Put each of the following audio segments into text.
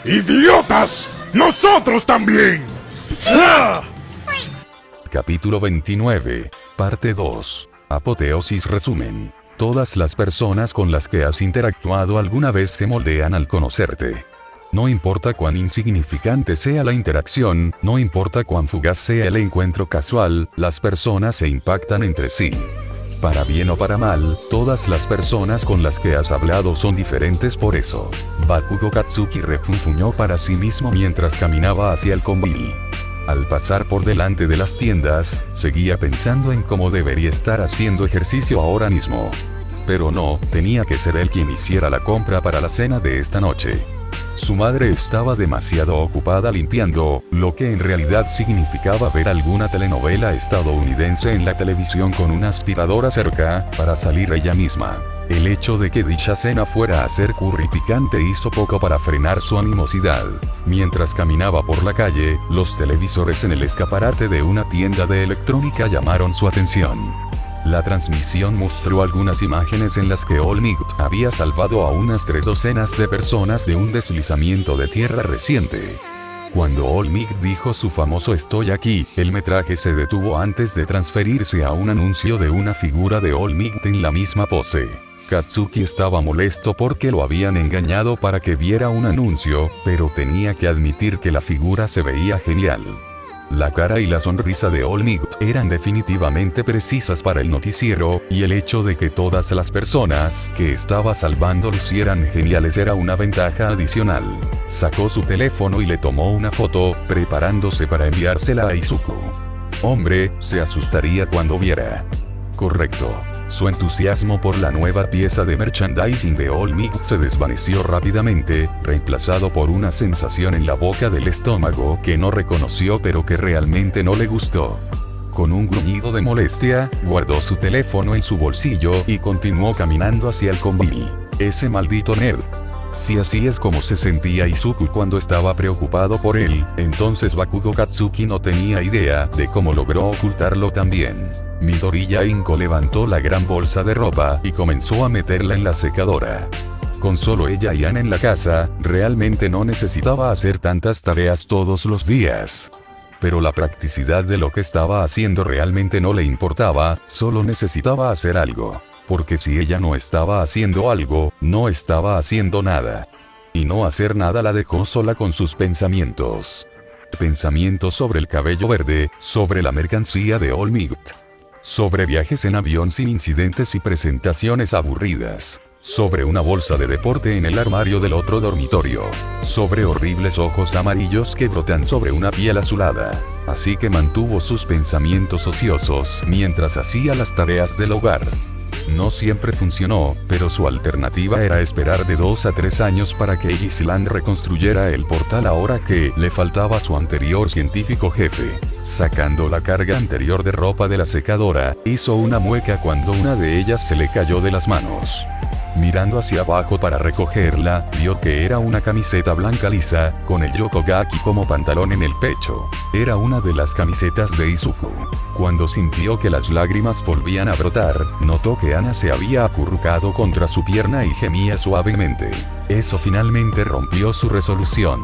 ¡Idiotas! ¡Nosotros también! ¡Ah! Capítulo 29, parte 2. Apoteosis resumen. Todas las personas con las que has interactuado alguna vez se moldean al conocerte. No importa cuán insignificante sea la interacción, no importa cuán fugaz sea el encuentro casual, las personas se impactan entre sí. Para bien o para mal, todas las personas con las que has hablado son diferentes por eso. Bakugo Katsuki refunfuñó para sí mismo mientras caminaba hacia el convil. Al pasar por delante de las tiendas, seguía pensando en cómo debería estar haciendo ejercicio ahora mismo. Pero no, tenía que ser él quien hiciera la compra para la cena de esta noche. Su madre estaba demasiado ocupada limpiando, lo que en realidad significaba ver alguna telenovela estadounidense en la televisión con una aspiradora cerca, para salir ella misma. El hecho de que dicha cena fuera a ser curry picante hizo poco para frenar su animosidad. Mientras caminaba por la calle, los televisores en el escaparate de una tienda de electrónica llamaron su atención. La transmisión mostró algunas imágenes en las que All Might había salvado a unas 3 docenas de personas de un deslizamiento de tierra reciente. Cuando All Might dijo su famoso "estoy aquí", el metraje se detuvo antes de transferirse a un anuncio de una figura de All Might en la misma pose. Katsuki estaba molesto porque lo habían engañado para que viera un anuncio, pero tenía que admitir que la figura se veía genial. La cara y la sonrisa de All Might eran definitivamente precisas para el noticiero, y el hecho de que todas las personas que estaba salvando lucieran geniales era una ventaja adicional. Sacó su teléfono y le tomó una foto, preparándose para enviársela a Izuku. Hombre, se asustaría cuando viera. Correcto. Su entusiasmo por la nueva pieza de merchandising de All Might se desvaneció rápidamente, reemplazado por una sensación en la boca del estómago que no reconoció pero que realmente no le gustó. Con un gruñido de molestia, guardó su teléfono en su bolsillo y continuó caminando hacia el convil. Ese maldito nerd. Si así es como se sentía Izuku cuando estaba preocupado por él, entonces Bakugo Katsuki no tenía idea de cómo logró ocultarlo también. Midoriya Inko levantó la gran bolsa de ropa y comenzó a meterla en la secadora. Con solo ella y Ann en la casa, realmente no necesitaba hacer tantas tareas todos los días. Pero la practicidad de lo que estaba haciendo realmente no le importaba, solo necesitaba hacer algo. Porque si ella no estaba haciendo algo, no estaba haciendo nada. Y no hacer nada la dejó sola con sus pensamientos. Pensamientos sobre el cabello verde, sobre la mercancía de All Might. Sobre viajes en avión sin incidentes y presentaciones aburridas. Sobre una bolsa de deporte en el armario del otro dormitorio. Sobre horribles ojos amarillos que brotan sobre una piel azulada. Así que mantuvo sus pensamientos ociosos mientras hacía las tareas del hogar. No siempre funcionó, pero su alternativa era esperar de 2 a 3 años para que Island reconstruyera el portal ahora que le faltaba su anterior científico jefe. Sacando la carga anterior de ropa de la secadora, hizo una mueca cuando una de ellas se le cayó de las manos. Mirando hacia abajo para recogerla, vio que era una camiseta blanca lisa, con el yokogaki como pantalón en el pecho. Era una de las camisetas de Izuku. Cuando sintió que las lágrimas volvían a brotar, notó que Anna se había acurrucado contra su pierna y gemía suavemente. Eso finalmente rompió su resolución.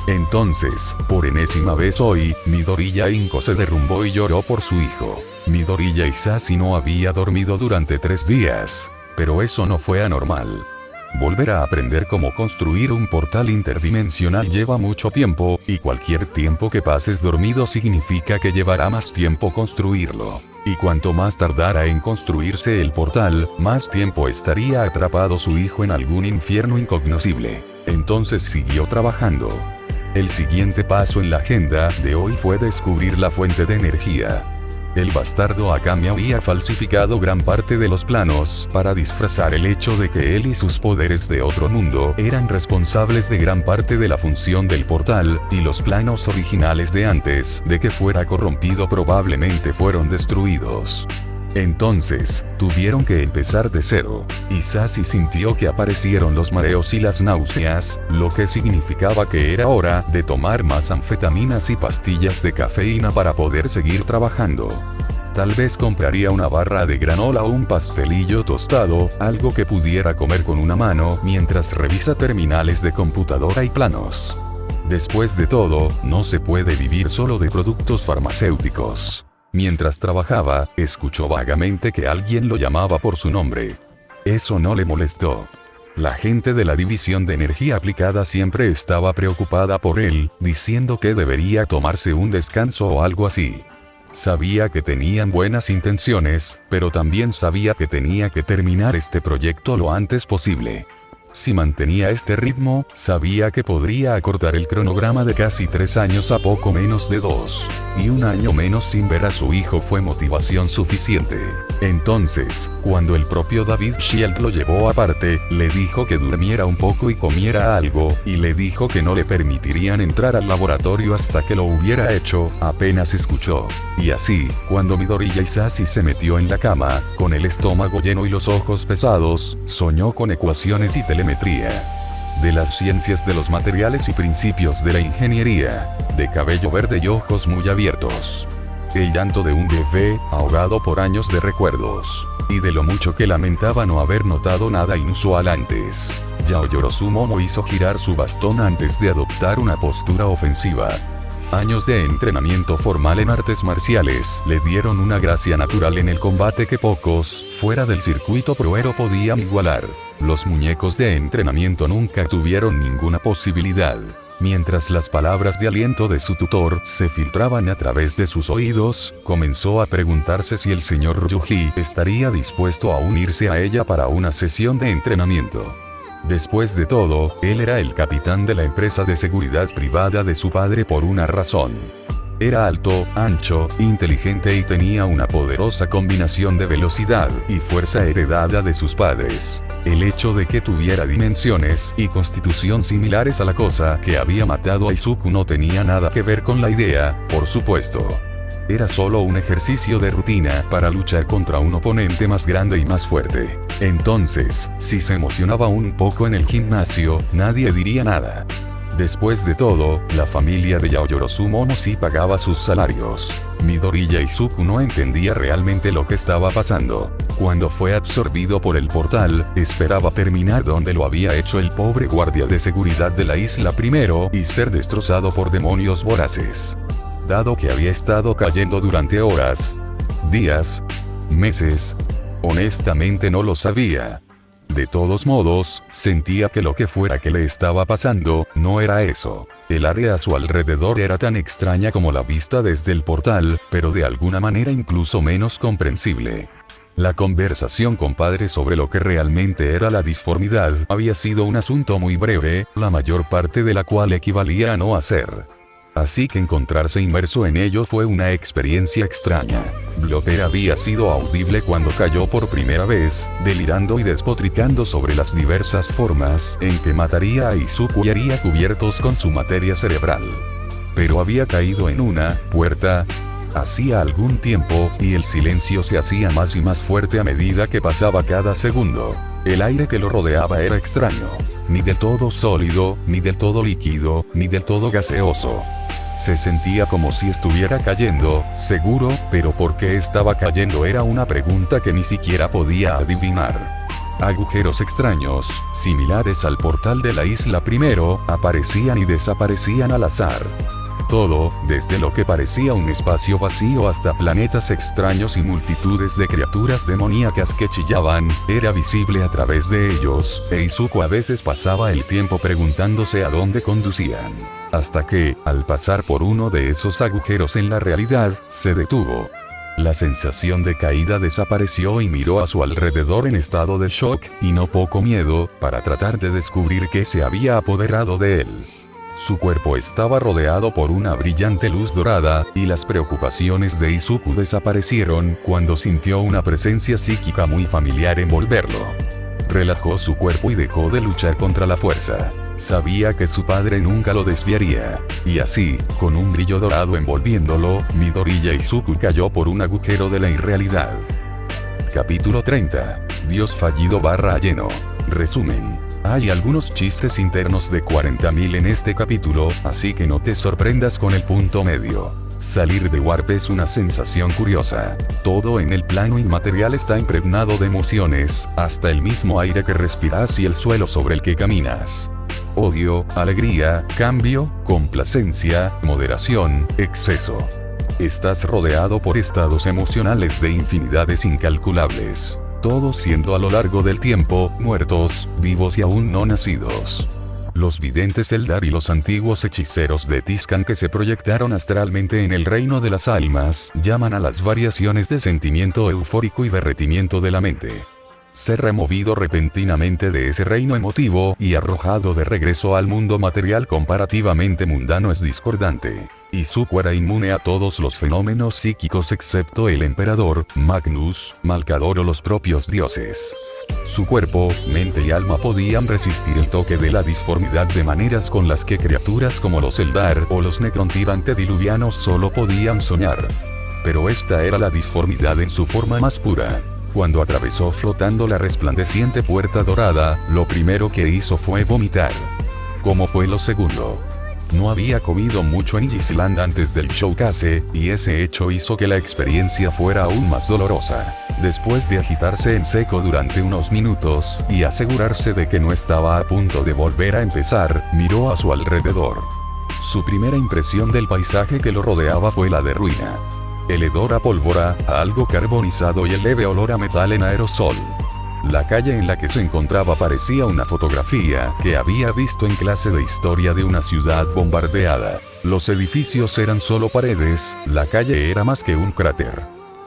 Entonces, por enésima vez hoy, Midoriya Inko se derrumbó y lloró por su hijo. Midoriya Isashi no había dormido durante 3 días. Pero eso no fue anormal. Volver a aprender cómo construir un portal interdimensional lleva mucho tiempo, y cualquier tiempo que pases dormido significa que llevará más tiempo construirlo. Y cuanto más tardara en construirse el portal, más tiempo estaría atrapado su hijo en algún infierno incognoscible. Entonces siguió trabajando. El siguiente paso en la agenda de hoy fue descubrir la fuente de energía. El bastardo Akame había falsificado gran parte de los planos para disfrazar el hecho de que él y sus poderes de otro mundo eran responsables de gran parte de la función del portal, y los planos originales de antes de que fuera corrompido probablemente fueron destruidos. Entonces, tuvieron que empezar de cero. Isashi sintió que aparecieron los mareos y las náuseas, lo que significaba que era hora de tomar más anfetaminas y pastillas de cafeína para poder seguir trabajando. Tal vez compraría una barra de granola o un pastelillo tostado, algo que pudiera comer con una mano mientras revisa terminales de computadora y planos. Después de todo, no se puede vivir solo de productos farmacéuticos. Mientras trabajaba, escuchó vagamente que alguien lo llamaba por su nombre. Eso no le molestó. La gente de la División de Energía Aplicada siempre estaba preocupada por él, diciendo que debería tomarse un descanso o algo así. Sabía que tenían buenas intenciones, pero también sabía que tenía que terminar este proyecto lo antes posible. Si mantenía este ritmo, sabía que podría acortar el cronograma de casi 3 años a poco menos de 2. Y un año menos sin ver a su hijo fue motivación suficiente. Entonces, cuando el propio David Shield lo llevó aparte, le dijo que durmiera un poco y comiera algo, y le dijo que no le permitirían entrar al laboratorio hasta que lo hubiera hecho, apenas escuchó. Y así, cuando Midoriya Isasi se metió en la cama, con el estómago lleno y los ojos pesados, soñó con ecuaciones y telemetría. De las ciencias de los materiales y principios de la ingeniería, de cabello verde y ojos muy abiertos. El llanto de un bebé, ahogado por años de recuerdos. Y de lo mucho que lamentaba no haber notado nada inusual antes. Yaoyoro Sumomo hizo girar su bastón antes de adoptar una postura ofensiva. Años de entrenamiento formal en artes marciales le dieron una gracia natural en el combate que pocos, fuera del circuito proero, podían igualar. Los muñecos de entrenamiento nunca tuvieron ninguna posibilidad. Mientras las palabras de aliento de su tutor se filtraban a través de sus oídos, comenzó a preguntarse si el señor Ryuji estaría dispuesto a unirse a ella para una sesión de entrenamiento. Después de todo, él era el capitán de la empresa de seguridad privada de su padre por una razón. Era alto, ancho, inteligente y tenía una poderosa combinación de velocidad y fuerza heredada de sus padres. El hecho de que tuviera dimensiones y constitución similares a la cosa que había matado a Izuku no tenía nada que ver con la idea, por supuesto. Era solo un ejercicio de rutina para luchar contra un oponente más grande y más fuerte. Entonces, si se emocionaba un poco en el gimnasio, nadie diría nada. Después de todo, la familia de Yaoyoro Sumomo sí pagaba sus salarios. Midoriya Izuku no entendía realmente lo que estaba pasando. Cuando fue absorbido por el portal, esperaba terminar donde lo había hecho el pobre guardia de seguridad de la isla primero y ser destrozado por demonios voraces. Dado que había estado cayendo durante horas, días, meses, honestamente no lo sabía. De todos modos, sentía que lo que fuera que le estaba pasando, no era eso. El área a su alrededor era tan extraña como la vista desde el portal, pero de alguna manera incluso menos comprensible. La conversación con padre sobre lo que realmente era la disformidad había sido un asunto muy breve, la mayor parte de la cual equivalía a no hacer. Así que encontrarse inmerso en ello fue una experiencia extraña. Blotter había sido audible cuando cayó por primera vez, delirando y despotricando sobre las diversas formas en que mataría a Izuku y haría cubiertos con su materia cerebral. Pero había caído en una puerta hacía algún tiempo, y el silencio se hacía más y más fuerte a medida que pasaba cada segundo. El aire que lo rodeaba era extraño. Ni del todo sólido, ni del todo líquido, ni del todo gaseoso. Se sentía como si estuviera cayendo, seguro, pero por qué estaba cayendo era una pregunta que ni siquiera podía adivinar. Agujeros extraños, similares al portal de la isla primero, aparecían y desaparecían al azar. Todo, desde lo que parecía un espacio vacío hasta planetas extraños y multitudes de criaturas demoníacas que chillaban, era visible a través de ellos, e Izuku a veces pasaba el tiempo preguntándose a dónde conducían. Hasta que, al pasar por uno de esos agujeros en la realidad, se detuvo. La sensación de caída desapareció y miró a su alrededor en estado de shock, y no poco miedo, para tratar de descubrir qué se había apoderado de él. Su cuerpo estaba rodeado por una brillante luz dorada, y las preocupaciones de Izuku desaparecieron cuando sintió una presencia psíquica muy familiar envolverlo. Relajó su cuerpo y dejó de luchar contra la fuerza. Sabía que su padre nunca lo desviaría. Y así, con un brillo dorado envolviéndolo, Midoriya Izuku cayó por un agujero de la irrealidad. Capítulo 30. Dios fallido / lleno. Resumen. Hay algunos chistes internos de 40.000 en este capítulo, así que no te sorprendas con el punto medio. Salir de Warp es una sensación curiosa. Todo en el plano inmaterial está impregnado de emociones, hasta el mismo aire que respiras y el suelo sobre el que caminas. Odio, alegría, cambio, complacencia, moderación, exceso. Estás rodeado por estados emocionales de infinidades incalculables. Todos siendo a lo largo del tiempo, muertos, vivos y aún no nacidos. Los videntes Eldar y los antiguos hechiceros de Tizcan que se proyectaron astralmente en el reino de las almas, llaman a las variaciones de sentimiento eufórico y derretimiento de la mente. Ser removido repentinamente de ese reino emotivo y arrojado de regreso al mundo material comparativamente mundano es discordante. Izuku era inmune a todos los fenómenos psíquicos excepto el emperador, Magnus, Malcador o los propios dioses. Su cuerpo, mente y alma podían resistir el toque de la disformidad de maneras con las que criaturas como los Eldar o los Necrontyr antediluvianos solo podían soñar. Pero esta era la disformidad en su forma más pura. Cuando atravesó flotando la resplandeciente puerta dorada, lo primero que hizo fue vomitar. ¿Cómo fue lo segundo? No había comido mucho en Gisland antes del showcase, y ese hecho hizo que la experiencia fuera aún más dolorosa. Después de agitarse en seco durante unos minutos, y asegurarse de que no estaba a punto de volver a empezar, miró a su alrededor. Su primera impresión del paisaje que lo rodeaba fue la de ruina. El hedor a pólvora, a algo carbonizado y el leve olor a metal en aerosol. La calle en la que se encontraba parecía una fotografía que había visto en clase de historia de una ciudad bombardeada. Los edificios eran solo paredes, la calle era más que un cráter.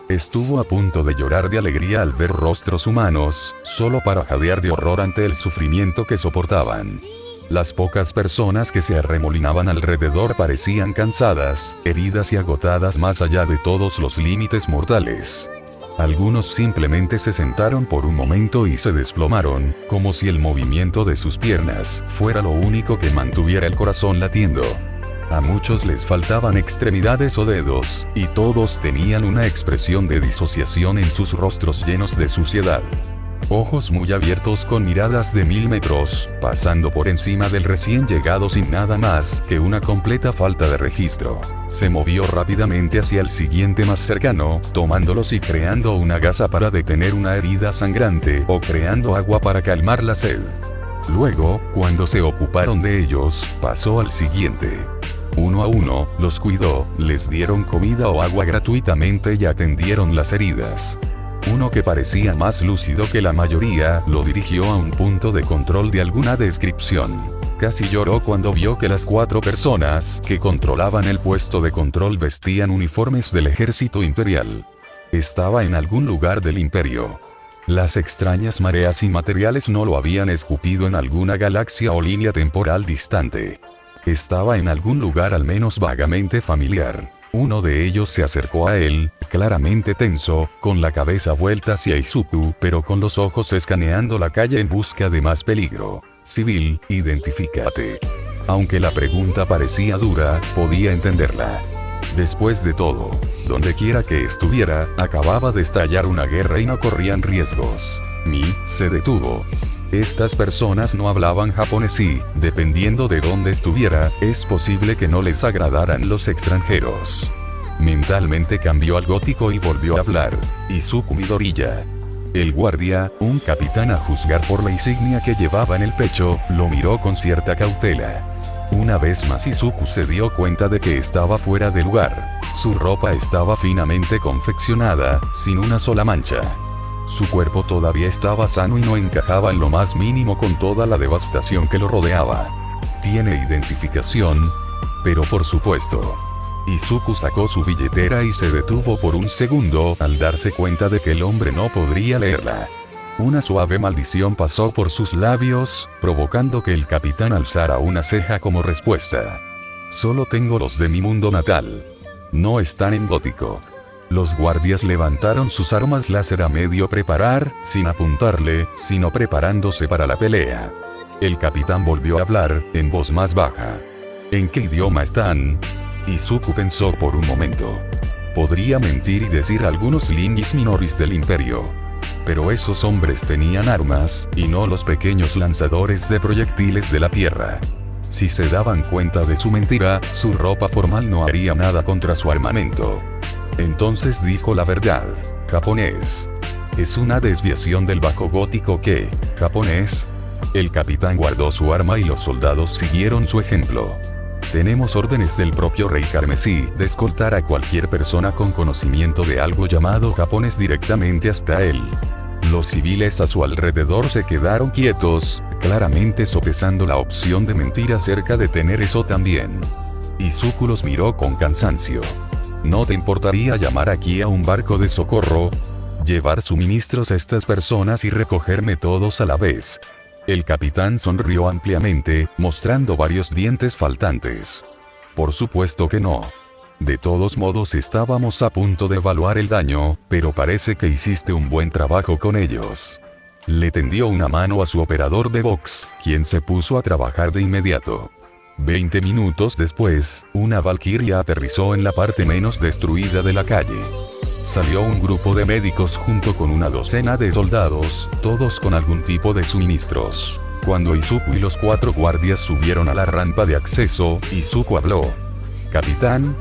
Estuvo a punto de llorar de alegría al ver rostros humanos, solo para jadear de horror ante el sufrimiento que soportaban. Las pocas personas que se arremolinaban alrededor parecían cansadas, heridas y agotadas más allá de todos los límites mortales. Algunos simplemente se sentaron por un momento y se desplomaron, como si el movimiento de sus piernas fuera lo único que mantuviera el corazón latiendo. A muchos les faltaban extremidades o dedos, y todos tenían una expresión de disociación en sus rostros llenos de suciedad. Ojos muy abiertos con miradas de 1000 metros, pasando por encima del recién llegado sin nada más que una completa falta de registro. Se movió rápidamente hacia el siguiente más cercano, tomándolos y creando una gasa para detener una herida sangrante o creando agua para calmar la sed. Luego, cuando se ocuparon de ellos, pasó al siguiente. Uno a uno, los cuidó, les dieron comida o agua gratuitamente y atendieron las heridas. Uno que parecía más lúcido que la mayoría, lo dirigió a un punto de control de alguna descripción. Casi lloró cuando vio que las 4 personas que controlaban el puesto de control vestían uniformes del ejército imperial. Estaba en algún lugar del imperio. Las extrañas mareas inmateriales no lo habían escupido en alguna galaxia o línea temporal distante. Estaba en algún lugar al menos vagamente familiar. Uno de ellos se acercó a él, claramente tenso, con la cabeza vuelta hacia Izuku, pero con los ojos escaneando la calle en busca de más peligro. Civil, identifícate. Aunque la pregunta parecía dura, podía entenderla. Después de todo, donde quiera que estuviera, acababa de estallar una guerra y no corrían riesgos. Se detuvo. Estas personas no hablaban japonés y, dependiendo de dónde estuviera, es posible que no les agradaran los extranjeros. Mentalmente cambió al gótico y volvió a hablar. Izuku Midoriya. El guardia, un capitán a juzgar por la insignia que llevaba en el pecho, lo miró con cierta cautela. Una vez más Izuku se dio cuenta de que estaba fuera de lugar. Su ropa estaba finamente confeccionada, sin una sola mancha. Su cuerpo todavía estaba sano y no encajaba en lo más mínimo con toda la devastación que lo rodeaba. ¿Tiene identificación? Pero por supuesto. Izuku sacó su billetera y se detuvo por un segundo al darse cuenta de que el hombre no podría leerla. Una suave maldición pasó por sus labios, provocando que el capitán alzara una ceja como respuesta. Solo tengo los de mi mundo natal. No están en gótico. Los guardias levantaron sus armas láser a medio preparar, sin apuntarle, sino preparándose para la pelea. El capitán volvió a hablar, en voz más baja. ¿En qué idioma están? Izuku pensó por un momento. Podría mentir y decir algunos lingis minoris del imperio. Pero esos hombres tenían armas, y no los pequeños lanzadores de proyectiles de la tierra. Si se daban cuenta de su mentira, su ropa formal no haría nada contra su armamento. Entonces dijo la verdad. Japonés. Es una desviación del bajo gótico que, japonés. El capitán guardó su arma y los soldados siguieron su ejemplo. Tenemos órdenes del propio rey Carmesí de escoltar a cualquier persona con conocimiento de algo llamado japonés directamente hasta él. Los civiles a su alrededor se quedaron quietos, claramente sopesando la opción de mentir acerca de tener eso también. Izuku los miró con cansancio. ¿No te importaría llamar aquí a un barco de socorro? Llevar suministros a estas personas y recogerme todos a la vez. El capitán sonrió ampliamente, mostrando varios dientes faltantes. Por supuesto que no. De todos modos estábamos a punto de evaluar el daño, pero parece que hiciste un buen trabajo con ellos. Le tendió una mano a su operador de box, quien se puso a trabajar de inmediato. 20 minutos después, una valquiria aterrizó en la parte menos destruida de la calle. Salió un grupo de médicos junto con una docena de soldados, todos con algún tipo de suministros. Cuando Izuku y los 4 guardias subieron a la rampa de acceso, Izuku habló. «Capitán».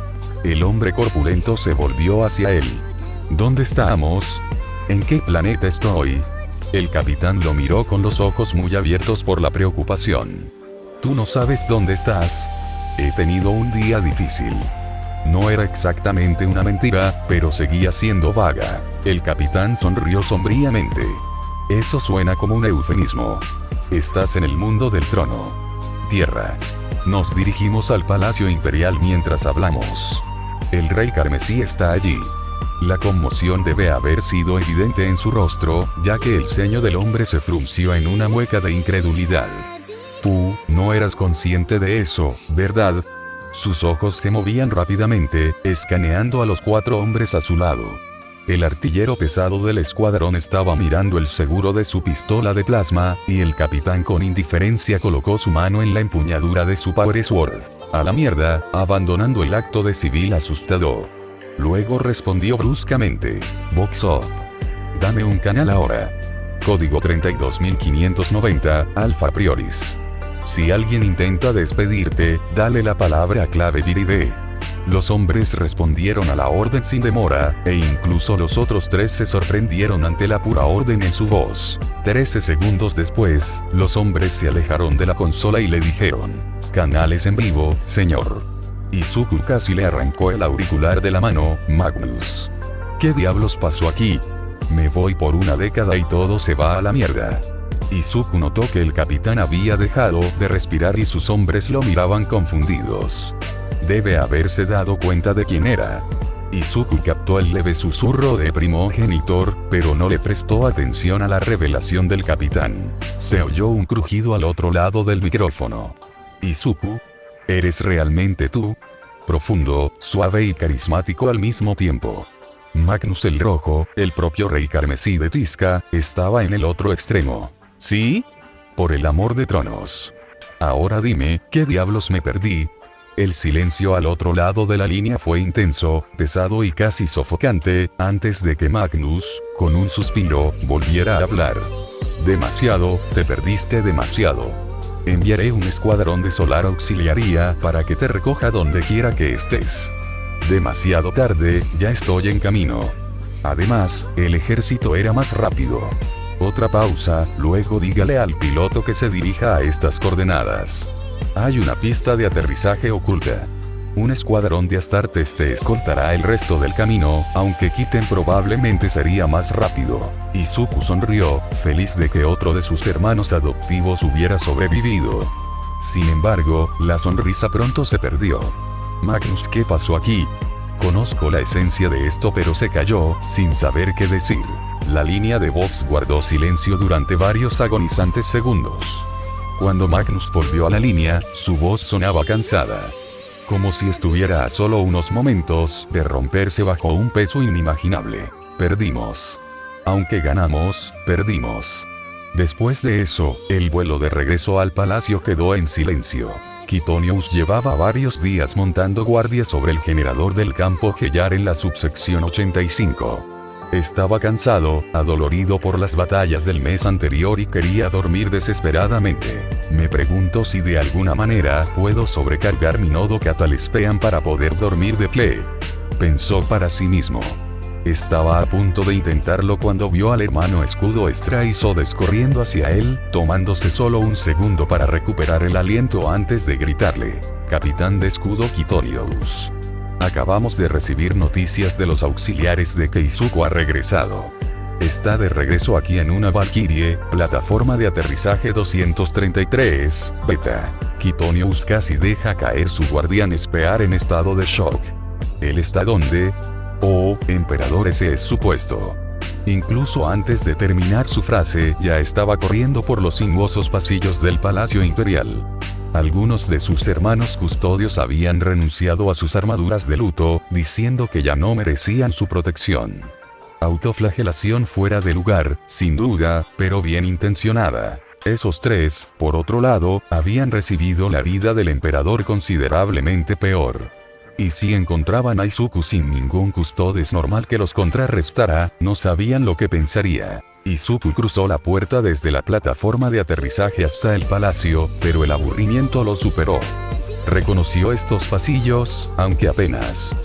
El hombre corpulento se volvió hacia él. «¿Dónde estamos? ¿En qué planeta estoy?» El capitán lo miró con los ojos muy abiertos por la preocupación. «¿Tú no sabes dónde estás? He tenido un día difícil». No era exactamente una mentira, pero seguía siendo vaga. El capitán sonrió sombríamente. «Eso suena como un eufemismo. Estás en el mundo del trono. Tierra». Nos dirigimos al Palacio Imperial mientras hablamos. El rey Carmesí está allí. La conmoción debe haber sido evidente en su rostro, ya que el ceño del hombre se frunció en una mueca de incredulidad. «Tú, no eras consciente de eso, ¿verdad?» Sus ojos se movían rápidamente, escaneando a los 4 hombres a su lado. El artillero pesado del escuadrón estaba mirando el seguro de su pistola de plasma, y el capitán con indiferencia colocó su mano en la empuñadura de su Power Sword. «A la mierda», abandonando el acto de civil asustado. Luego respondió bruscamente. «Box up. Dame un canal ahora. Código 32590, Alpha Prioris. Si alguien intenta despedirte, dale la palabra clave Viride». Los hombres respondieron a la orden sin demora, e incluso los otros 3 se sorprendieron ante la pura orden en su voz. 13 segundos después, los hombres se alejaron de la consola y le dijeron: «Canales en vivo, señor». Izuku casi le arrancó el auricular de la mano. «Magnus. ¿Qué diablos pasó aquí? Me voy por una década y todo se va a la mierda». Izuku notó que el capitán había dejado de respirar y sus hombres lo miraban confundidos. Debe haberse dado cuenta de quién era. Izuku captó el leve susurro de primogenitor, pero no le prestó atención a la revelación del capitán. Se oyó un crujido al otro lado del micrófono. «Izuku, ¿eres realmente tú?» Profundo, suave y carismático al mismo tiempo. Magnus el Rojo, el propio rey Carmesí de Tisca, estaba en el otro extremo. «¿Sí? Por el amor de tronos. Ahora dime, ¿qué diablos me perdí?» El silencio al otro lado de la línea fue intenso, pesado y casi sofocante, antes de que Magnus, con un suspiro, volviera a hablar. «Demasiado, te perdiste demasiado. Enviaré un escuadrón de Solar Auxiliaría para que te recoja donde quiera que estés. Demasiado tarde, ya estoy en camino. Además, el ejército era más rápido». Otra pausa, luego dígale al piloto que se dirija a estas coordenadas. Hay una pista de aterrizaje oculta. Un escuadrón de Astartes te escoltará el resto del camino, aunque Kiten probablemente sería más rápido. Izuku sonrió, feliz de que otro de sus hermanos adoptivos hubiera sobrevivido. Sin embargo, la sonrisa pronto se perdió. «Magnus, ¿qué pasó aquí?» «Conozco la esencia de esto», pero se calló, sin saber qué decir. La línea de voz guardó silencio durante varios agonizantes segundos. Cuando Magnus volvió a la línea, su voz sonaba cansada. Como si estuviera a solo unos momentos de romperse bajo un peso inimaginable. «Perdimos. Aunque ganamos, perdimos». Después de eso, el vuelo de regreso al palacio quedó en silencio. Quitonius llevaba varios días montando guardia sobre el generador del campo Gellar en la subsección 85. Estaba cansado, adolorido por las batallas del mes anterior y quería dormir desesperadamente. Me pregunto si de alguna manera puedo sobrecargar mi nodo catalespean para poder dormir de pie. Pensó para sí mismo. Estaba a punto de intentarlo cuando vio al hermano Escudo Straizodes corriendo hacia él, tomándose solo un segundo para recuperar el aliento antes de gritarle: «Capitán de Escudo Quitorius. Acabamos de recibir noticias de los auxiliares de que Izuku ha regresado. Está de regreso aquí en una Valkyrie, plataforma de aterrizaje 233, beta». Quitorius casi deja caer su guardián Spear en estado de shock. ¿Él está dónde? Oh, emperador, ese es su puesto. Incluso antes de terminar su frase, ya estaba corriendo por los sinuosos pasillos del Palacio Imperial. Algunos de sus hermanos custodios habían renunciado a sus armaduras de luto, diciendo que ya no merecían su protección. Autoflagelación fuera de lugar, sin duda, pero bien intencionada. Esos tres, por otro lado, habían recibido la vida del emperador considerablemente peor. Y si encontraban a Izuku sin ningún custodes normal que los contrarrestara, no sabían lo que pensaría. Izuku cruzó la puerta desde la plataforma de aterrizaje hasta el palacio, pero el aburrimiento lo superó. Reconoció estos pasillos, aunque apenas.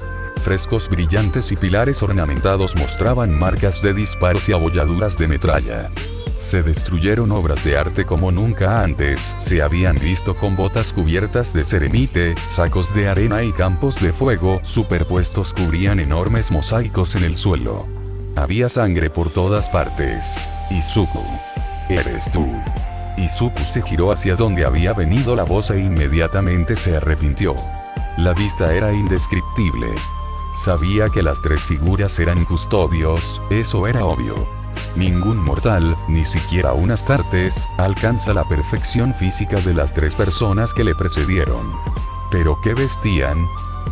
Frescos brillantes y pilares ornamentados mostraban marcas de disparos y abolladuras de metralla. Se destruyeron obras de arte como nunca antes se habían visto, con botas cubiertas de ceramite, sacos de arena y campos de fuego superpuestos cubrían enormes mosaicos en el suelo. Había sangre por todas partes. Izuku. ¿Eres tú? Izuku se giró hacia donde había venido la voz e inmediatamente se arrepintió. La vista era indescriptible. Sabía que las tres figuras eran custodios, eso era obvio. Ningún mortal, ni siquiera un Astartes, alcanza la perfección física de las tres personas que le precedieron. ¿Pero qué vestían?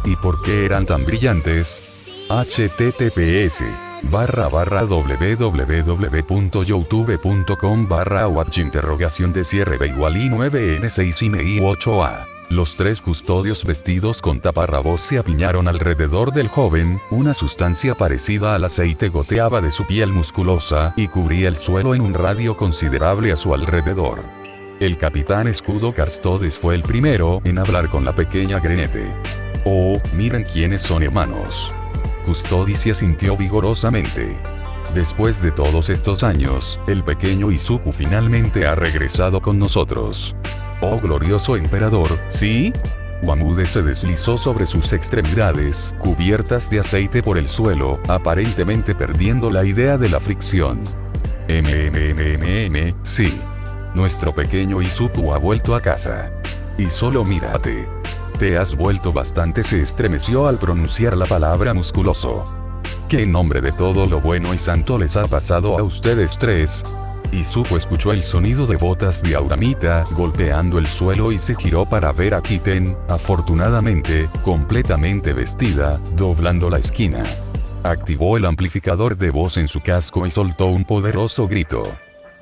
¿Y por qué eran tan brillantes? https://www.youtube.com/watch_b_i9n6ime8a. Los tres custodios vestidos con taparrabos se apiñaron alrededor del joven, una sustancia parecida al aceite goteaba de su piel musculosa y cubría el suelo en un radio considerable a su alrededor. El capitán Escudo Custodes fue el primero en hablar con la pequeña Grenete. «Oh, miren quiénes son, hermanos». Custodes se asintió vigorosamente. Después de todos estos años, el pequeño Izuku finalmente ha regresado con nosotros. «Oh glorioso emperador, ¿sí?» Wamude se deslizó sobre sus extremidades, cubiertas de aceite por el suelo, aparentemente perdiendo la idea de la fricción. Sí. Nuestro pequeño Izuku ha vuelto a casa. Y solo mírate. Te has vuelto bastante. Se estremeció al pronunciar la palabra musculoso. ¿Qué en nombre de todo lo bueno y santo les ha pasado a ustedes tres? Izuku escuchó el sonido de botas de auramita golpeando el suelo y se giró para ver a Kitten, afortunadamente, completamente vestida, doblando la esquina. Activó el amplificador de voz en su casco y soltó un poderoso grito.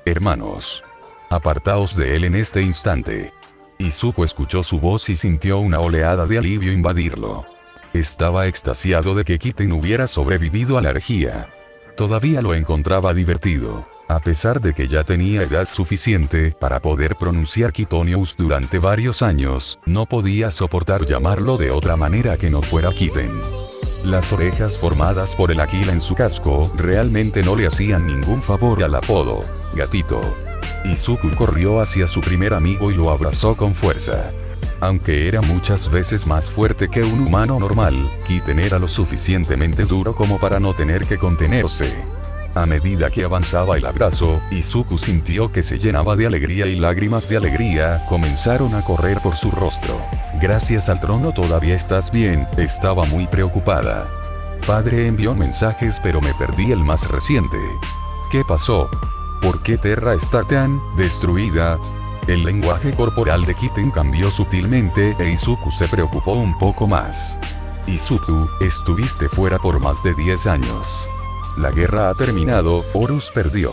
«Hermanos. Apartaos de él en este instante». Izuku escuchó su voz y sintió una oleada de alivio invadirlo. Estaba extasiado de que Kitten hubiera sobrevivido a la herejía. Todavía lo encontraba divertido. A pesar de que ya tenía edad suficiente para poder pronunciar Quitorius durante varios años, no podía soportar llamarlo de otra manera que no fuera Kitten. Las orejas formadas por el águila en su casco realmente no le hacían ningún favor al apodo, gatito. Izuku corrió hacia su primer amigo y lo abrazó con fuerza. Aunque era muchas veces más fuerte que un humano normal, Kitten era lo suficientemente duro como para no tener que contenerse. A medida que avanzaba el abrazo, Izuku sintió que se llenaba de alegría y lágrimas de alegría comenzaron a correr por su rostro. «Gracias al trono todavía estás bien», estaba muy preocupada. «Padre envió mensajes pero me perdí el más reciente». «¿Qué pasó? ¿Por qué Terra está tan destruida?» El lenguaje corporal de Kitten cambió sutilmente e Izuku se preocupó un poco más. «Izuku, estuviste fuera por más de 10 años. La guerra ha terminado, Horus perdió.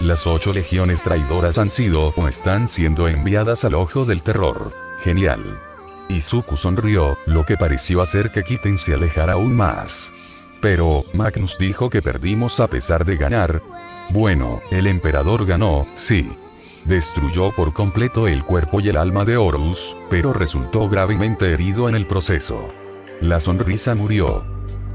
Las 8 legiones traidoras han sido o están siendo enviadas al ojo del terror. Genial». Izuku sonrió, lo que pareció hacer que Kitten se alejara aún más. Pero, Magnus dijo que perdimos a pesar de ganar. Bueno, el emperador ganó, sí. Destruyó por completo el cuerpo y el alma de Horus, pero resultó gravemente herido en el proceso. La sonrisa murió.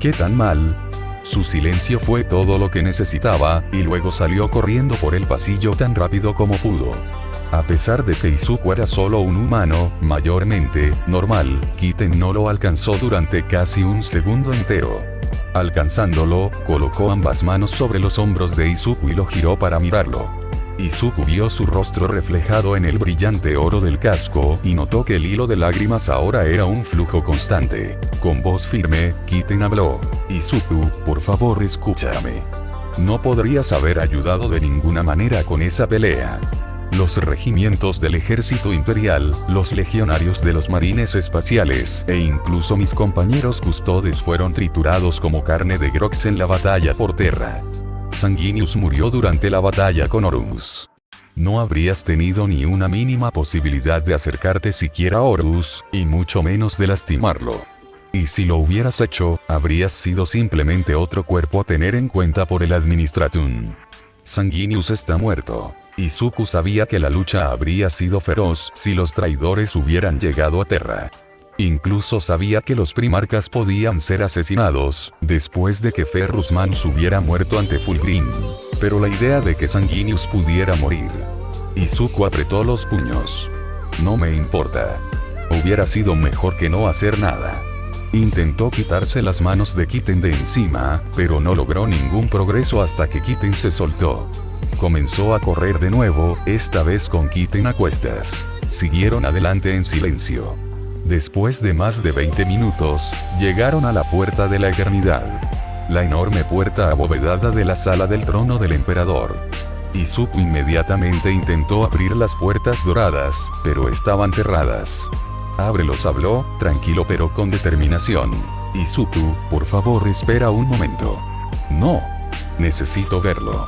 ¿Qué tan mal? Su silencio fue todo lo que necesitaba, y luego salió corriendo por el pasillo tan rápido como pudo. A pesar de que Izuku era solo un humano, mayormente, normal, Kiten no lo alcanzó durante casi un segundo entero. Alcanzándolo, colocó ambas manos sobre los hombros de Izuku y lo giró para mirarlo. Izuku vio su rostro reflejado en el brillante oro del casco, y notó que el hilo de lágrimas ahora era un flujo constante. Con voz firme, Kiten habló. Izuku, por favor escúchame. No podrías haber ayudado de ninguna manera con esa pelea. Los regimientos del ejército imperial, los legionarios de los marines espaciales, e incluso mis compañeros custodes fueron triturados como carne de Grox en la batalla por Terra. Sanguinius murió durante la batalla con Horus. No habrías tenido ni una mínima posibilidad de acercarte siquiera a Horus, y mucho menos de lastimarlo. Y si lo hubieras hecho, habrías sido simplemente otro cuerpo a tener en cuenta por el Administratum. Sanguinius está muerto. Izuku sabía que la lucha habría sido feroz si los traidores hubieran llegado a Terra. Incluso sabía que los primarcas podían ser asesinados, después de que Ferrus Manus hubiera muerto ante Fulgrim. Pero la idea de que Sanguinius pudiera morir. Izuku apretó los puños. No me importa. Hubiera sido mejor que no hacer nada. Intentó quitarse las manos de Kiten de encima, pero no logró ningún progreso hasta que Kiten se soltó. Comenzó a correr de nuevo, esta vez con Kiten a cuestas. Siguieron adelante en silencio. Después de más de 20 minutos, llegaron a la puerta de la eternidad. La enorme puerta abovedada de la sala del trono del emperador. Izuku inmediatamente intentó abrir las puertas doradas, pero estaban cerradas. Ábrelos, habló, tranquilo pero con determinación. Izuku, por favor espera un momento. No. Necesito verlo.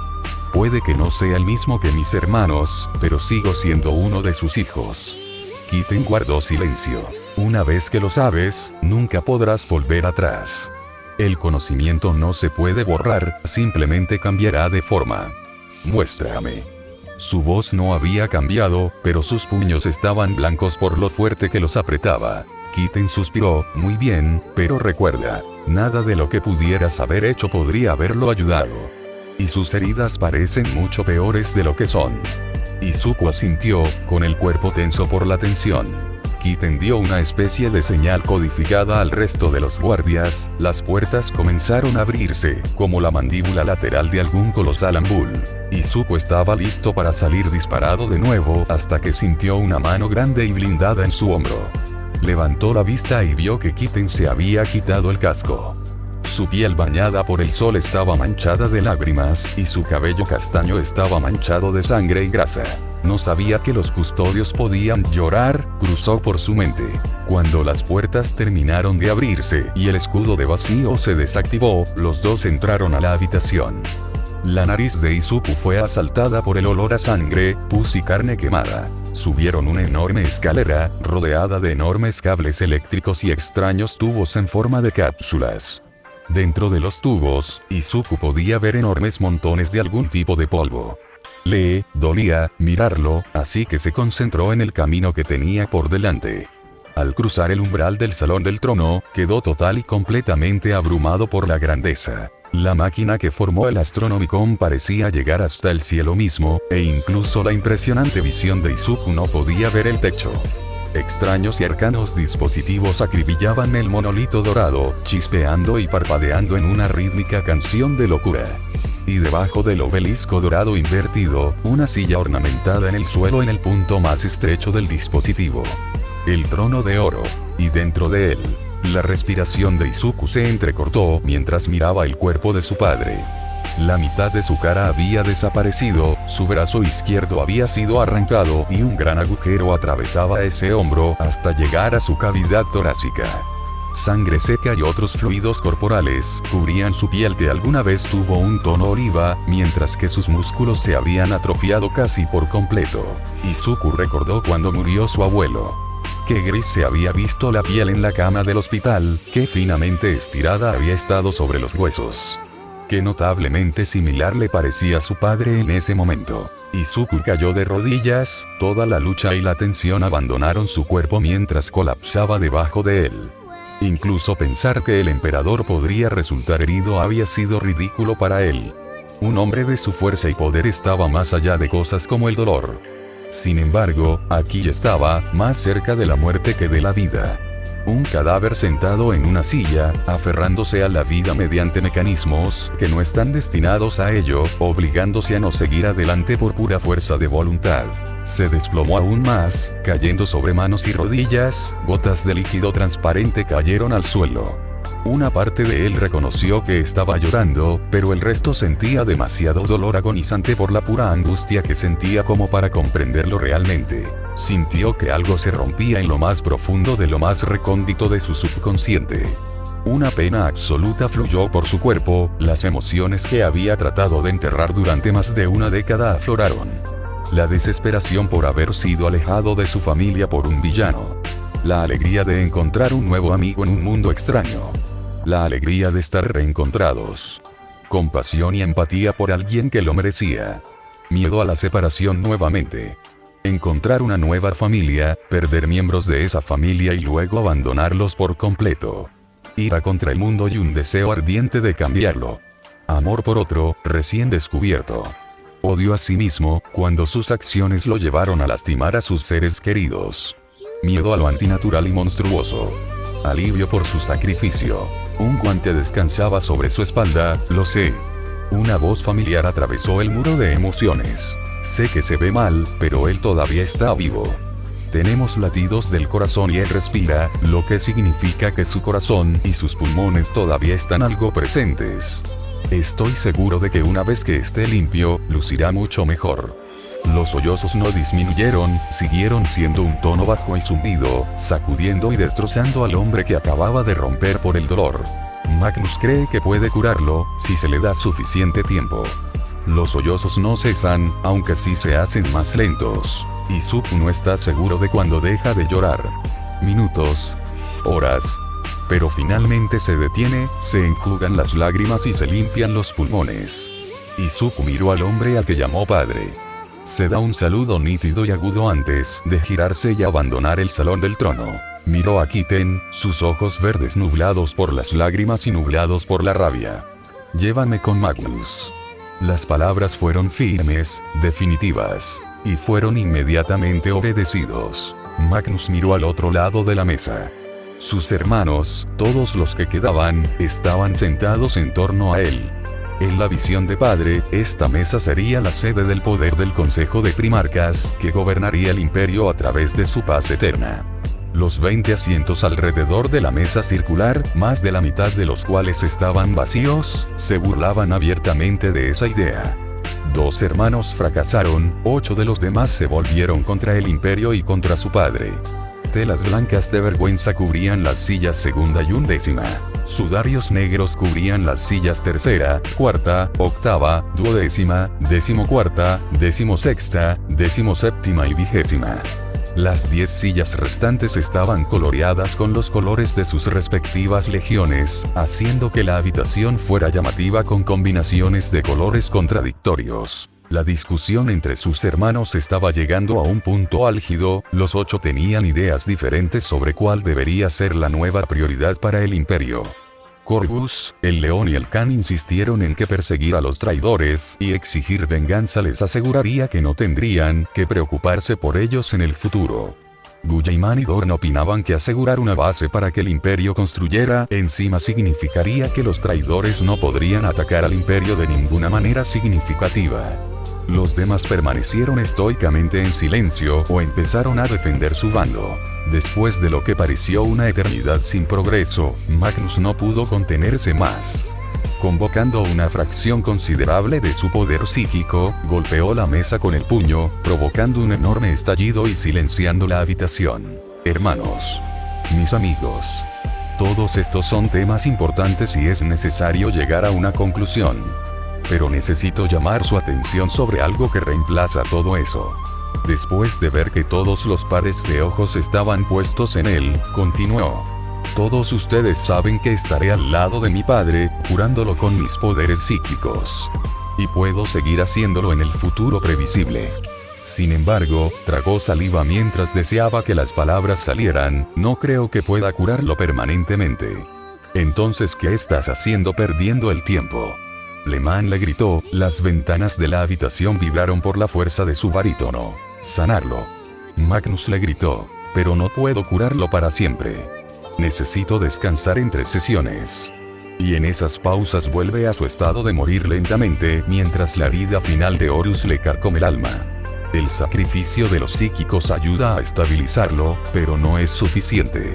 Puede que no sea el mismo que mis hermanos, pero sigo siendo uno de sus hijos. Kiten guardó silencio. Una vez que lo sabes, nunca podrás volver atrás. El conocimiento no se puede borrar, simplemente cambiará de forma. Muéstrame. Su voz no había cambiado, pero sus puños estaban blancos por lo fuerte que los apretaba. Kiten suspiró, muy bien, pero recuerda, nada de lo que pudieras haber hecho podría haberlo ayudado. Y sus heridas parecen mucho peores de lo que son. Izuku asintió, con el cuerpo tenso por la tensión. Kiten dio una especie de señal codificada al resto de los guardias, las puertas comenzaron a abrirse, como la mandíbula lateral de algún colosal ambul. Izuku estaba listo para salir disparado de nuevo, hasta que sintió una mano grande y blindada en su hombro. Levantó la vista y vio que Kiten se había quitado el casco. Su piel bañada por el sol estaba manchada de lágrimas y su cabello castaño estaba manchado de sangre y grasa. No sabía que los custodios podían llorar, cruzó por su mente. Cuando las puertas terminaron de abrirse y el escudo de vacío se desactivó, los dos entraron a la habitación. La nariz de Izuku fue asaltada por el olor a sangre, pus y carne quemada. Subieron una enorme escalera, rodeada de enormes cables eléctricos y extraños tubos en forma de cápsulas. Dentro de los tubos, Izuku podía ver enormes montones de algún tipo de polvo. Le dolía mirarlo, así que se concentró en el camino que tenía por delante. Al cruzar el umbral del salón del trono, quedó total y completamente abrumado por la grandeza. La máquina que formó el Astronomicon parecía llegar hasta el cielo mismo, e incluso la impresionante visión de Izuku no podía ver el techo. Extraños y arcanos dispositivos acribillaban el monolito dorado, chispeando y parpadeando en una rítmica canción de locura. Y debajo del obelisco dorado invertido, una silla ornamentada en el suelo en el punto más estrecho del dispositivo. El trono de oro. Y dentro de él, la respiración de Izuku se entrecortó mientras miraba el cuerpo de su padre. La mitad de su cara había desaparecido, su brazo izquierdo había sido arrancado y un gran agujero atravesaba ese hombro hasta llegar a su cavidad torácica. Sangre seca y otros fluidos corporales cubrían su piel que alguna vez tuvo un tono oliva, mientras que sus músculos se habían atrofiado casi por completo. Izuku recordó cuando murió su abuelo. que Gris se había visto la piel en la cama del hospital, que finamente estirada había estado sobre los huesos. Que notablemente similar le parecía a su padre en ese momento. Izuku cayó de rodillas, toda la lucha y la tensión abandonaron su cuerpo mientras colapsaba debajo de él. Incluso pensar que el emperador podría resultar herido había sido ridículo para él. Un hombre de su fuerza y poder estaba más allá de cosas como el dolor. Sin embargo, aquí estaba, más cerca de la muerte que de la vida. Un cadáver sentado en una silla, aferrándose a la vida mediante mecanismos que no están destinados a ello, obligándose a no seguir adelante por pura fuerza de voluntad. Se desplomó aún más, cayendo sobre manos y rodillas, gotas de líquido transparente cayeron al suelo. Una parte de él reconoció que estaba llorando, pero el resto sentía demasiado dolor agonizante por la pura angustia que sentía como para comprenderlo realmente. Sintió que algo se rompía en lo más profundo de lo más recóndito de su subconsciente. Una pena absoluta fluyó por su cuerpo, las emociones que había tratado de enterrar durante más de una década afloraron. La desesperación por haber sido alejado de su familia por un villano. La alegría de encontrar un nuevo amigo en un mundo extraño. La alegría de estar reencontrados. Compasión y empatía por alguien que lo merecía. Miedo a la separación nuevamente. Encontrar una nueva familia, perder miembros de esa familia y luego abandonarlos por completo. Ira contra el mundo y un deseo ardiente de cambiarlo. Amor por otro, recién descubierto. Odio a sí mismo, cuando sus acciones lo llevaron a lastimar a sus seres queridos. Miedo a lo antinatural y monstruoso. Alivio por su sacrificio. Un guante descansaba sobre su espalda, lo sé. Una voz familiar atravesó el muro de emociones. Sé que se ve mal, pero él todavía está vivo. Tenemos latidos del corazón y él respira, lo que significa que su corazón y sus pulmones todavía están algo presentes. Estoy seguro de que una vez que esté limpio, lucirá mucho mejor. Los sollozos no disminuyeron, siguieron siendo un tono bajo y zumbido, sacudiendo y destrozando al hombre que acababa de romper por el dolor. Magnus cree que puede curarlo, si se le da suficiente tiempo. Los sollozos no cesan, aunque sí se hacen más lentos. Izuku no está seguro de cuándo deja de llorar. Minutos. Horas. Pero finalmente se detiene, se enjugan las lágrimas y se limpian los pulmones. Izuku miró al hombre al que llamó padre. Se da un saludo nítido y agudo antes de girarse y abandonar el salón del trono. Miró a Kiten, sus ojos verdes nublados por las lágrimas y nublados por la rabia. Llévame con Magnus. Las palabras fueron firmes, definitivas, y fueron inmediatamente obedecidos. Magnus miró al otro lado de la mesa. Sus hermanos, todos los que quedaban, estaban sentados en torno a él. En la visión de padre, esta mesa sería la sede del poder del Consejo de Primarcas, que gobernaría el imperio a través de su paz eterna. Los 20 asientos alrededor de la mesa circular, más de la mitad de los cuales estaban vacíos, se burlaban abiertamente de esa idea. 2 hermanos fracasaron, 8 de los demás se volvieron contra el imperio y contra su padre. Telas blancas de vergüenza cubrían las sillas segunda y undécima. Sudarios negros cubrían las sillas tercera, cuarta, octava, duodécima, decimocuarta, decimosexta, decimoséptima y vigésima. Las 10 sillas restantes estaban coloreadas con los colores de sus respectivas legiones, haciendo que la habitación fuera llamativa con combinaciones de colores contradictorios. La discusión entre sus hermanos estaba llegando a un punto álgido, los 8 tenían ideas diferentes sobre cuál debería ser la nueva prioridad para el imperio. Corvus, el león y el can insistieron en que perseguir a los traidores y exigir venganza les aseguraría que no tendrían que preocuparse por ellos en el futuro. Guyaiman y Dorn opinaban que asegurar una base para que el imperio construyera encima significaría que los traidores no podrían atacar al imperio de ninguna manera significativa. Los demás permanecieron estoicamente en silencio o empezaron a defender su bando. Después de lo que pareció una eternidad sin progreso, Magnus no pudo contenerse más. Convocando una fracción considerable de su poder psíquico, golpeó la mesa con el puño, provocando un enorme estallido y silenciando la habitación. Hermanos. Mis amigos. Todos estos son temas importantes y es necesario llegar a una conclusión. Pero necesito llamar su atención sobre algo que reemplaza todo eso. Después de ver que todos los pares de ojos estaban puestos en él, continuó. Todos ustedes saben que estaré al lado de mi padre, curándolo con mis poderes psíquicos. Y puedo seguir haciéndolo en el futuro previsible. Sin embargo, tragó saliva mientras deseaba que las palabras salieran. No creo que pueda curarlo permanentemente. Entonces, ¿qué estás haciendo perdiendo el tiempo? Lehman le gritó. Las ventanas de la habitación vibraron por la fuerza de su barítono. Sanarlo. Magnus le gritó. Pero no puedo curarlo para siempre. Necesito descansar entre sesiones. Y en esas pausas vuelve a su estado de morir lentamente mientras la herida final de Horus le carcome el alma. El sacrificio de los psíquicos ayuda a estabilizarlo, pero no es suficiente.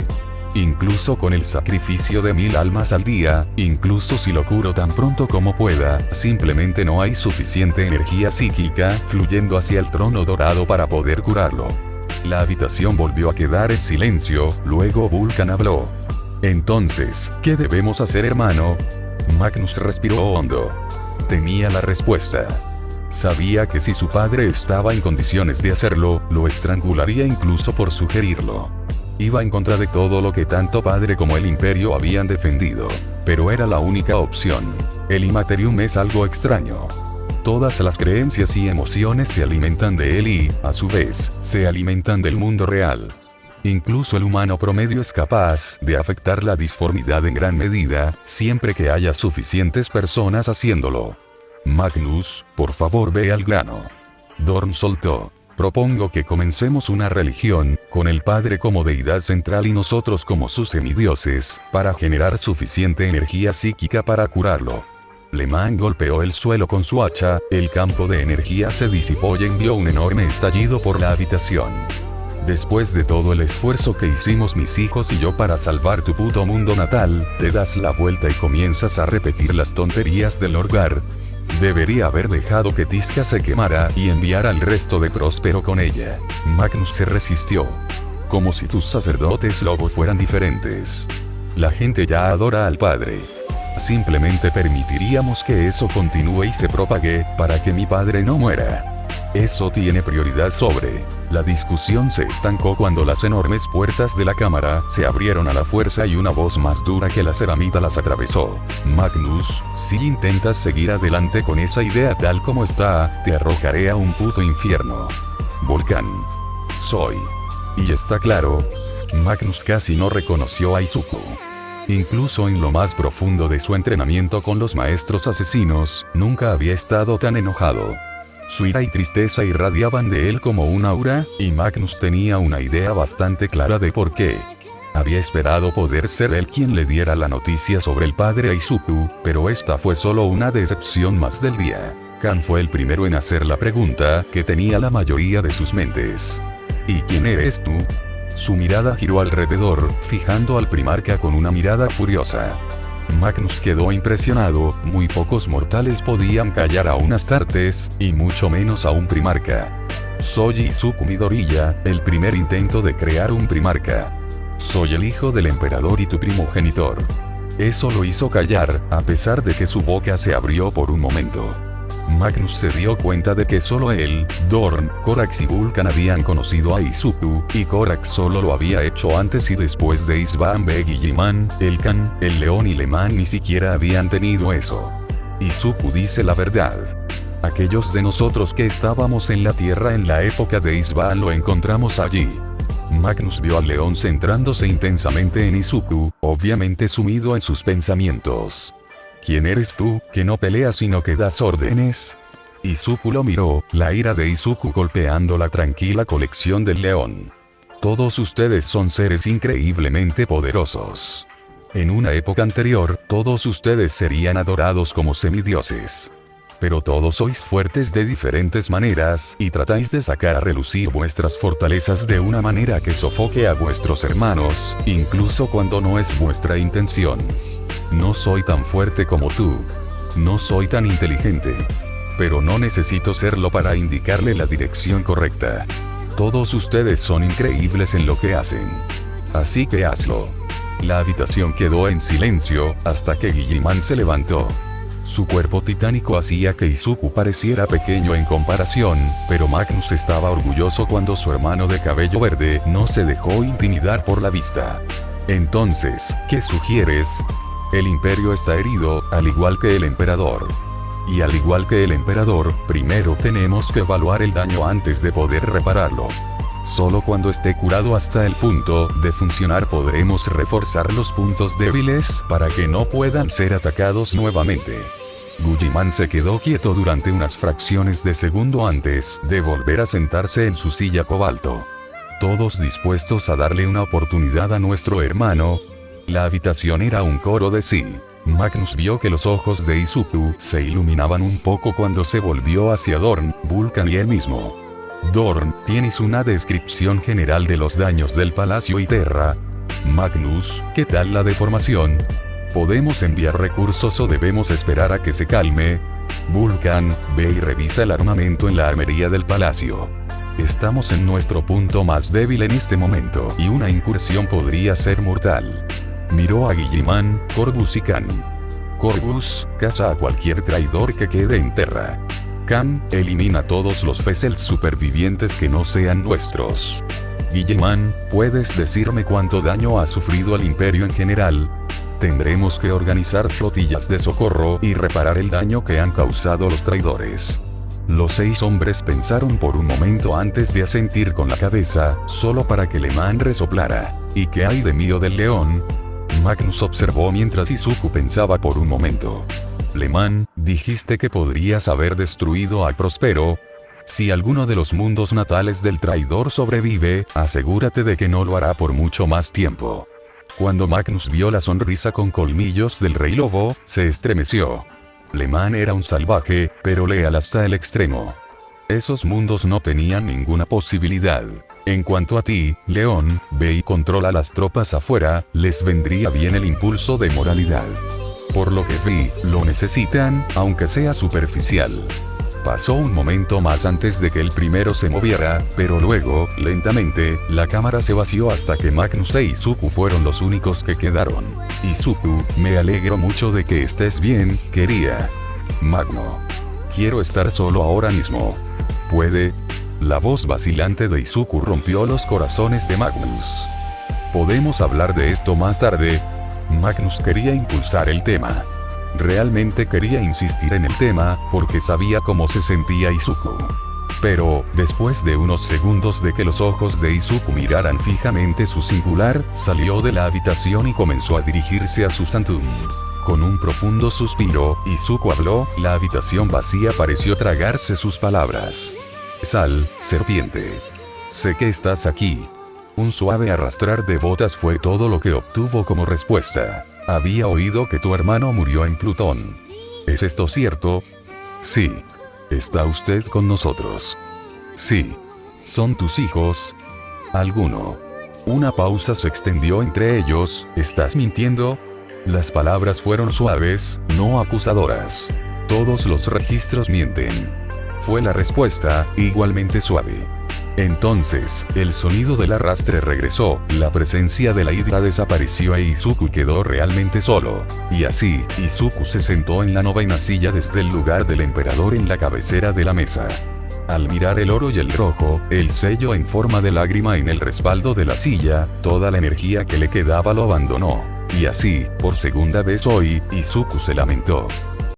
Incluso con el sacrificio de 1000 almas al día, incluso si lo curo tan pronto como pueda, simplemente no hay suficiente energía psíquica fluyendo hacia el trono dorado para poder curarlo. La habitación volvió a quedar en silencio, luego Vulcan habló. Entonces, ¿qué debemos hacer, hermano? Magnus respiró hondo. Temía la respuesta. Sabía que si su padre estaba en condiciones de hacerlo, lo estrangularía incluso por sugerirlo. Iba en contra de todo lo que tanto padre como el imperio habían defendido. Pero era la única opción. El Immaterium es algo extraño. Todas las creencias y emociones se alimentan de él y, a su vez, se alimentan del mundo real. Incluso el humano promedio es capaz de afectar la disformidad en gran medida, siempre que haya suficientes personas haciéndolo. Magnus, por favor ve al grano. Dorn soltó. Propongo que comencemos una religión, con el Padre como deidad central y nosotros como sus semidioses, para generar suficiente energía psíquica para curarlo. Lehman golpeó el suelo con su hacha, el campo de energía se disipó y envió un enorme estallido por la habitación. Después de todo el esfuerzo que hicimos mis hijos y yo para salvar tu puto mundo natal, te das la vuelta y comienzas a repetir las tonterías del Lorgar. Debería haber dejado que Tisca se quemara y enviar al resto de Próspero con ella. Magnus se resistió. Como si tus sacerdotes lobo fueran diferentes. La gente ya adora al padre. Simplemente permitiríamos que eso continúe y se propague, para que mi padre no muera. Eso tiene prioridad sobre. La discusión se estancó cuando las enormes puertas de la cámara se abrieron a la fuerza y una voz más dura que la ceramita las atravesó. Magnus, si intentas seguir adelante con esa idea tal como está, te arrojaré a un puto infierno. Volcán. Soy. Y está claro. Magnus casi no reconoció a Izuku. Incluso en lo más profundo de su entrenamiento con los maestros asesinos, nunca había estado tan enojado. Su ira y tristeza irradiaban de él como un aura, y Magnus tenía una idea bastante clara de por qué. Había esperado poder ser él quien le diera la noticia sobre el padre a Izuku, pero esta fue solo una decepción más del día. Kan fue el primero en hacer la pregunta que tenía la mayoría de sus mentes. ¿Y quién eres tú? Su mirada giró alrededor, fijando al primarca con una mirada furiosa. Magnus quedó impresionado, muy pocos mortales podían callar a un Astartes, y mucho menos a un primarca. Soy Izuku Midoriya, el primer intento de crear un primarca. Soy el hijo del emperador y tu primogenitor. Eso lo hizo callar, a pesar de que su boca se abrió por un momento. Magnus se dio cuenta de que solo él, Dorn, Korax y Vulcan habían conocido a Izuku, y Korax solo lo había hecho antes y después de Isbanbeg y Jiman, Elkan, el león y Lehman ni siquiera habían tenido eso. Izuku dice la verdad. Aquellos de nosotros que estábamos en la tierra en la época de Isban lo encontramos allí. Magnus vio al león centrándose intensamente en Izuku, obviamente sumido en sus pensamientos. ¿Quién eres tú, que no peleas sino que das órdenes? Izuku lo miró, la ira de Izuku golpeando la tranquila colección del león. Todos ustedes son seres increíblemente poderosos. En una época anterior, todos ustedes serían adorados como semidioses. Pero todos sois fuertes de diferentes maneras, y tratáis de sacar a relucir vuestras fortalezas de una manera que sofoque a vuestros hermanos, incluso cuando no es vuestra intención. No soy tan fuerte como tú. No soy tan inteligente. Pero no necesito serlo para indicarle la dirección correcta. Todos ustedes son increíbles en lo que hacen. Así que hazlo. La habitación quedó en silencio, hasta que Guilliman se levantó. Su cuerpo titánico hacía que Izuku pareciera pequeño en comparación, pero Magnus estaba orgulloso cuando su hermano de cabello verde no se dejó intimidar por la vista. Entonces, ¿qué sugieres? El imperio está herido, al igual que el emperador. Y al igual que el emperador, primero tenemos que evaluar el daño antes de poder repararlo. Solo cuando esté curado hasta el punto de funcionar podremos reforzar los puntos débiles para que no puedan ser atacados nuevamente. Guilliman se quedó quieto durante unas fracciones de segundo antes de volver a sentarse en su silla cobalto. Todos dispuestos a darle una oportunidad a nuestro hermano. La habitación era un coro de sí. Magnus vio que los ojos de Izuku se iluminaban un poco cuando se volvió hacia Dorn, Vulcan y él mismo. Dorn, ¿tienes una descripción general de los daños del Palacio y Terra? Magnus, ¿qué tal la deformación? ¿Podemos enviar recursos o debemos esperar a que se calme? Vulcan, ve y revisa el armamento en la armería del palacio. Estamos en nuestro punto más débil en este momento y una incursión podría ser mortal. Miró a Guilliman, Corvus y Khan. Corvus, caza a cualquier traidor que quede en Terra. Khan, elimina todos los Fezels supervivientes que no sean nuestros. Guilliman, ¿puedes decirme cuánto daño ha sufrido al imperio en general? Tendremos que organizar flotillas de socorro y reparar el daño que han causado los traidores. Los 6 hombres pensaron por un momento antes de asentir con la cabeza, solo para que Leman resoplara. ¿Y qué hay de mí o del león? Magnus observó mientras Izuku pensaba por un momento. Leman, dijiste que podrías haber destruido a Prospero. Si alguno de los mundos natales del traidor sobrevive, asegúrate de que no lo hará por mucho más tiempo. Cuando Magnus vio la sonrisa con colmillos del Rey Lobo, se estremeció. Leman era un salvaje, pero leal hasta el extremo. Esos mundos no tenían ninguna posibilidad. En cuanto a ti, León, ve y controla las tropas afuera, les vendría bien el impulso de moralidad. Por lo que vi, lo necesitan, aunque sea superficial. Pasó un momento más antes de que el primero se moviera, pero luego, lentamente, la cámara se vació hasta que Magnus e Izuku fueron los únicos que quedaron. Izuku, me alegro mucho de que estés bien, querida. Magno. Quiero estar solo ahora mismo. ¿Puede? La voz vacilante de Izuku rompió los corazones de Magnus. ¿Podemos hablar de esto más tarde? Magnus quería impulsar el tema. Realmente quería insistir en el tema, porque sabía cómo se sentía Izuku. Pero, después de unos segundos de que los ojos de Izuku miraran fijamente su singular, salió de la habitación y comenzó a dirigirse a su Santum. Con un profundo suspiro, Izuku habló, la habitación vacía pareció tragarse sus palabras. Sal, serpiente. Sé que estás aquí. Un suave arrastrar de botas fue todo lo que obtuvo como respuesta. Había oído que tu hermano murió en Plutón. ¿Es esto cierto? Sí. ¿Está usted con nosotros? Sí. ¿Son tus hijos? ¿Alguno? Una pausa se extendió entre ellos. ¿Estás mintiendo? Las palabras fueron suaves, no acusadoras. Todos los registros mienten. Fue la respuesta, igualmente suave. Entonces, el sonido del arrastre regresó, la presencia de la hidra desapareció e Izuku quedó realmente solo. Y así, Izuku se sentó en la 9ª silla desde el lugar del emperador en la cabecera de la mesa. Al mirar el oro y el rojo, el sello en forma de lágrima en el respaldo de la silla, toda la energía que le quedaba lo abandonó. Y así, por segunda vez hoy, Izuku se lamentó.